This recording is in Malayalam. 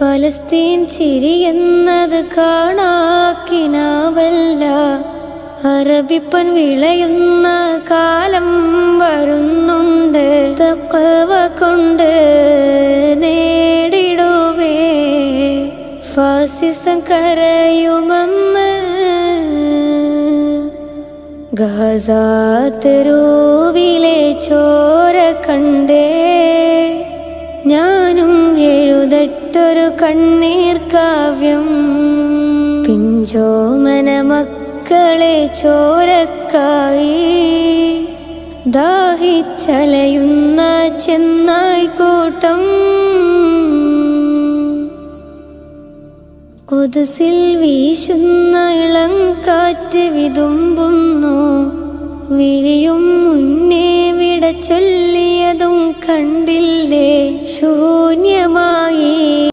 ഫലസ്തീൻ ചിരിയെന്നത് കാണാക്കിനാവല്ല. അറബിപ്പൻ വിളയുന്ന കാലം വരുന്നുണ്ട്. തഖ്വ കൊണ്ട് നേടിടുവേ ഫാസിസം കരയുമെന്ന്. ഗസ തെരുവിലെ ചോര കണ്ടേ ഞാനും എഴുതട്ടൊരു കണ്ണീർ കാവ്യം. പിഞ്ചോമന മക്കളെ ചോരക്കായി ദാഹിച്ചലയുന്ന ചെന്നായ്ക്കൂട്ടം. ഖുദ്സിൽ വീശുന്ന ഇളം കാറ്റ് വിതുമ്പുന്നു. വിരിയും മുന്നേ വിട ചൊല്ലിയതും കണ്ടില്ലേ? ശൂന്യമായി